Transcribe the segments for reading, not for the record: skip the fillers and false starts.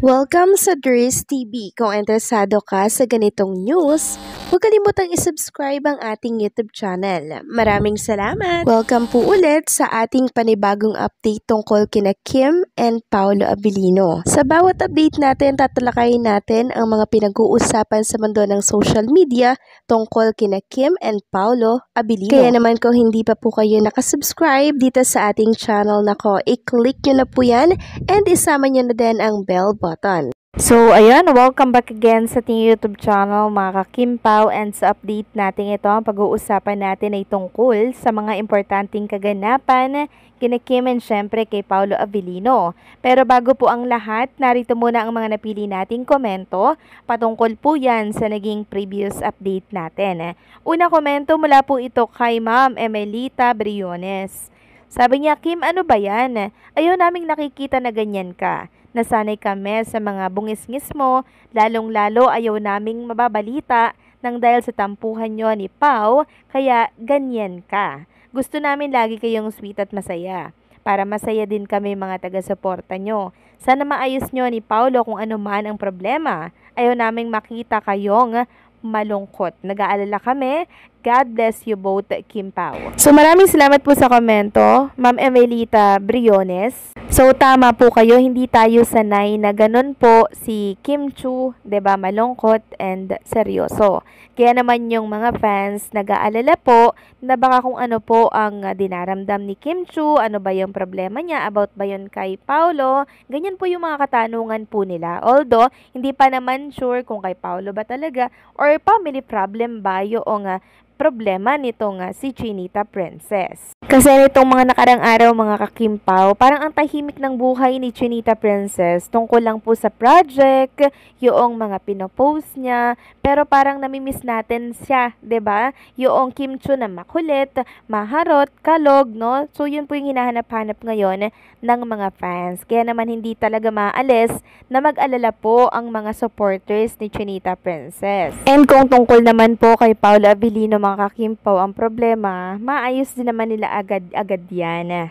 Welcome sa Dris TV. Kung interesado ka sa ganitong news, huwag kalimutang isubscribe ang ating YouTube channel. Maraming salamat! Welcome po ulit sa ating panibagong update tungkol kina Kim and Paolo Abilino. Sa bawat update natin, tatalakayin natin ang mga pinag-uusapan sa mundo ng social media tungkol kina Kim and Paolo Abilino. Kaya naman kung hindi pa po kayo nakasubscribe dito sa ating channel nako, i-click nyo na po yan and isama nyo na din ang bell button. So, ayan, welcome back again sa ating YouTube channel, mga ka-Kimpaw, and sa update natin ito, ang pag-uusapan natin ay tungkol sa mga importanteng kaganapan kina Kim and syempre kay Paolo Abilino. Pero bago po ang lahat, narito muna ang mga napili nating komento, patungkol po yan sa naging previous update natin. Una komento mula po ito kay Ma'am Emelita Briones. Sabi niya, Kim, ano ba yan? Ayaw naming nakikita na ganyan ka. Nasanay kami sa mga bungis-ngis mo, lalong-lalo ayaw naming mababalita nang dahil sa tampuhan nyo ni Pao, kaya ganyan ka. Gusto namin lagi kayong sweet at masaya, para masaya din kami mga taga-suporta nyo. Sana maayos nyo ni Paolo kung ano man ang problema. Ayaw naming makita kayong malungkot. Nag-aalala kami. God bless you both, Kimpaw. So maraming salamat po sa komento, Ma'am Emelita Briones. So tama po kayo, hindi tayo sanay na ganun po si Kim Chu, 'di ba, malungkot and seryoso. Kaya naman yung mga fans nag-aalala po na baka kung ano po ang dinaramdam ni Kim Chu, ano ba yung problema niya, about ba yun kay Paolo, ganyan po yung mga katanungan po nila. Although, hindi pa naman sure kung kay Paolo ba talaga or family problem ba yung problema nitong si Chinita Princess. Kasi nitong mga nakarang araw mga ka-Kimpaw, parang ang tahimik ng buhay ni Chinita Princess tungkol lang po sa project, yung mga pinopost niya, pero parang namimiss natin siya, 'di ba? Yung Kim Chu na makulit, maharot, kalog, no? So yun po yung hinahanap-hanap ngayon ng mga fans. Kaya naman hindi talaga maalis na mag-alala po ang mga supporters ni Chinita Princess. And kung tungkol naman po kay Paolo Abilino mga ka-Kimpaw ang problema, maayos din naman nila agad-agad yan.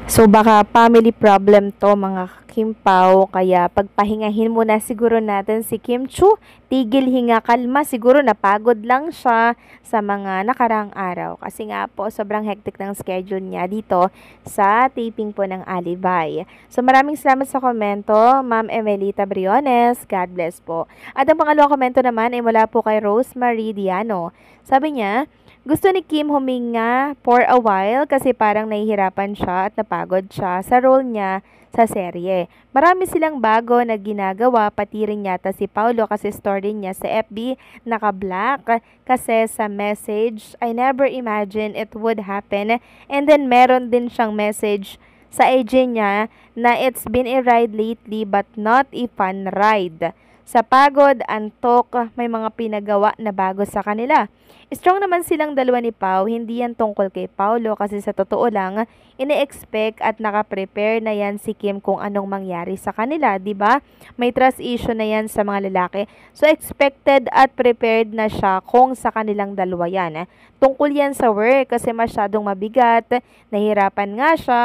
So baka family problem to mga Kimpaw, kaya pagpahingahin muna siguro natin si Kim Chu, tigil hinga, kalma, siguro napagod lang siya sa mga nakarang araw kasi nga po sobrang hectic ng schedule niya dito sa taping po ng Alibay. So maraming salamat sa komento, Ma'am Emelita Briones, God bless po. At ang pangalawang komento naman ay mula po kay Rosemary Diano. Sabi niya, gusto ni Kim huminga for a while kasi parang nahihirapan siya at napagod siya sa role niya sa serye. Marami silang bago na ginagawa, pati rin yata si Paolo kasi story niya sa FB naka-black kasi sa message, I never imagined it would happen. And then meron din siyang message sa IG niya na it's been a ride lately but not a fun ride. Sa pagod, antok, may mga pinagawa na bago sa kanila. Strong naman silang dalawa ni Pao, hindi yan tungkol kay Paolo kasi sa totoo lang, ine-expect at nakaprepare na yan si Kim kung anong mangyari sa kanila, di ba? May trust issue na yan sa mga lalaki. So expected at prepared na siya kung sa kanilang dalawa yan. Tungkol yan sa work kasi masyadong mabigat, nahirapan nga siya.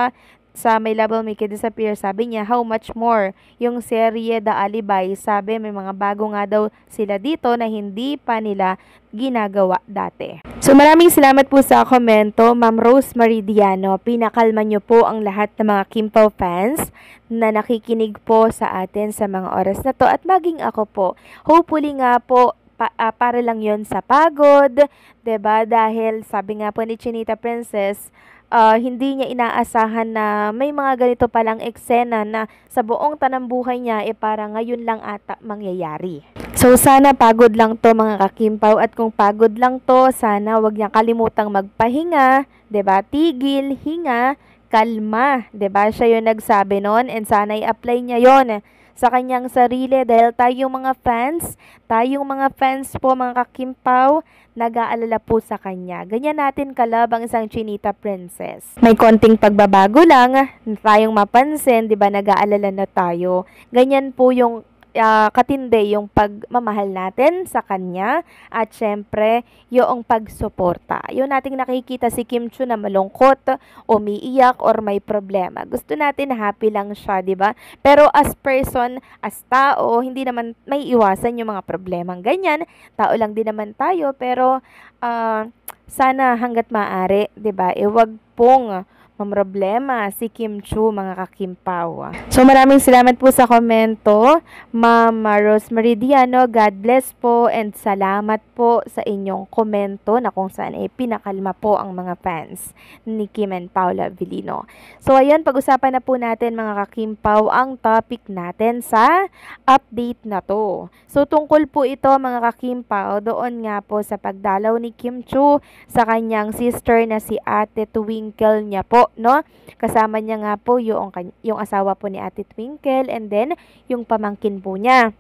Sa My Love Will Make It Disappear, sabi niya, how much more? Yung serye The Alibay, sabi may mga bago nga daw sila dito na hindi pa nila ginagawa dati. So maraming salamat po sa komento, Ma'am Rosemary Diano. Pinakalma niyo po ang lahat ng mga Kimpaw fans na nakikinig po sa atin sa mga oras na to at maging ako po. Hopefully nga po, para lang yon sa pagod, 'di ba? Dahil sabi nga po ni Chinita Princess, hindi niya inaasahan na may mga ganito palang eksena na sa buong tanambuhay niya parang ngayon lang ata mangyayari. So sana pagod lang to mga ka-Kimpaw at kung pagod lang to, sana wag niya kalimutang magpahinga, 'di ba? Tigil, hinga, kalma, 'di ba? Siya yung nagsabi noon and sana i-apply niya 'yon sa kanyang sarili dahil tayong mga fans po mga ka-Kimpaw, nag-aalala po sa kanya. Ganyan natin kalab ang isang Chinita Princess. May konting pagbabago lang, tayong mapansin, di ba, nag-aalala na tayo. Ganyan po yung katindi yung pagmamahal natin sa kanya at syempre yung pagsuporta. Yun nating nakikita si Kim Chu na malungkot, umiiyak or may problema. Gusto natin happy lang siya, 'di ba? Pero as person, as tao, hindi naman may iwasan yung mga problemang ganyan. Tao lang din naman tayo, pero sana hangga't maaari, 'di ba? Wag pong mamroblema si Kim Chu, mga kakimpaw. So maraming salamat po sa komento, Ma'am Rosemary Diano. God bless po and salamat po sa inyong komento na kung saan pinakalma po ang mga fans ni Kim and Paula Avellino. So ayan, pag-usapan na po natin, mga kakimpaw, ang topic natin sa update na to. So tungkol po ito, mga kakimpaw, doon nga po sa pagdalaw ni Kim Chu sa kanyang sister na si Ate Twinkle niya po, no? Kasama niya nga po yung asawa po ni Ate Twinkle and then yung pamangkin po niya.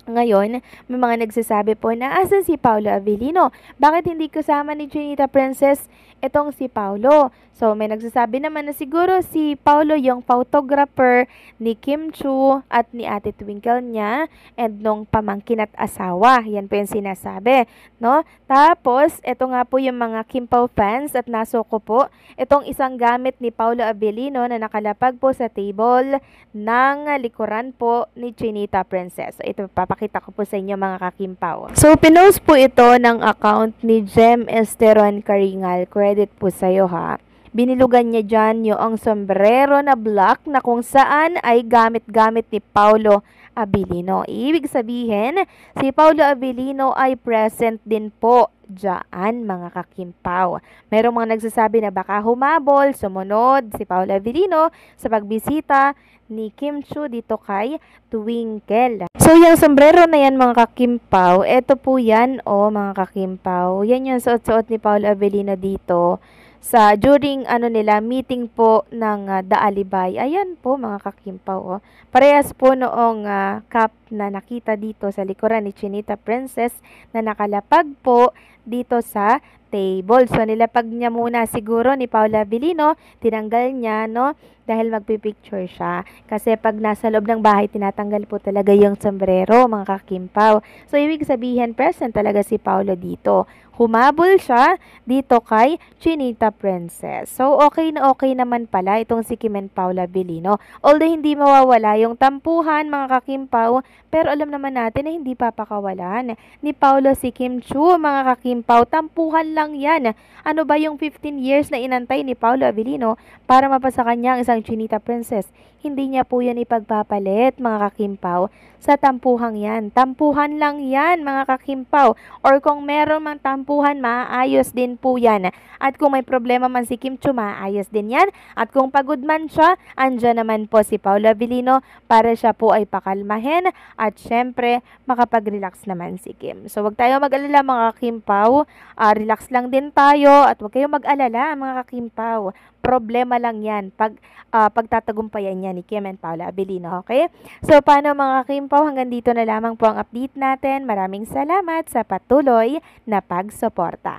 Ngayon, may mga nagsasabi po na asan si Paolo Avellino? Bakit hindi kasama ni Chinita Princess itong si Paolo? So, may nagsasabi naman na siguro si Paolo yung photographer ni Kim Chu at ni Ate Twinkle niya and nung pamangkin at asawa. Yan po yung sinasabi, no? Tapos, ito nga po yung mga Kim Pao fans at nasoko po itong isang gamit ni Paolo Avellino na nakalapag po sa table ng likuran po ni Chinita Princess. So, ito papakita ko po sa inyo, mga kakimpaw. So, pinost po ito ng account ni Jem Esteron Karingal. Credit po sa'yo, ha. Binilugan niya dyan yung sombrero na black na kung saan ay gamit-gamit ni Paolo Avellino. Ibig sabihin, si Paolo Avellino ay present din po dyan, mga kakimpaw. Merong mga nagsasabi na baka humabol, sumunod si Paolo Avellino sa pagbisita ni Kim Chu dito kay Twinkle. So, yung sombrero na yan, mga kakimpaw, eto po yan, mga kakimpaw. Yan yung suot-suot ni Paolo Avellino dito sa during meeting po ng The Alibay. Ayan po, mga kakimpaw. Parehas po noong cup na nakita dito sa likuran ni Chinita Princess na nakalapag po dito sa table. So, nilapag niya muna siguro ni Paula Avellino, tinanggal niya, no? Dahil magpipicture siya. Kasi pag nasa loob ng bahay, tinatanggal po talaga yung sombrero, mga kakimpaw. So, ibig sabihin, present talaga si Paula dito. Humabol siya dito kay Chinita Princess. So, okay na okay naman pala itong si Kim and Paula Avellino. Although hindi mawawala yung tampuhan, mga kakimpaw, pero alam naman natin na hindi papakawalan ni Paolo si Kim Chu, mga kakimpaw. Tampuhan lang yan. Ano ba yung 15 years na inantay ni Paolo Avellino para mapasa kanya ang isang Chinita Princess? Hindi niya po yan ipagpapalit, mga kakimpaw, sa tampuhang yan. Tampuhan lang yan, mga kakimpaw. Or kung meron mang tampuhan, maayos din po yan. At kung may problema man si Kim Chu, maayos din yan. At kung pagod man siya, andyan naman po si Paolo Avellino para siya po ay pakalmahin at syempre makapag-relax naman si Kim. So, wag tayo mag-alala, mga kakimpaw. Relax lang din tayo at wag kayong mag-alala, mga kakimpaw. Problema lang yan pagtatagumpayan niya ni Kim and Paula Avellino, okay? So, paano, mga kakimpaw? Hanggang dito na lamang po ang update natin. Maraming salamat sa patuloy na pagsuporta.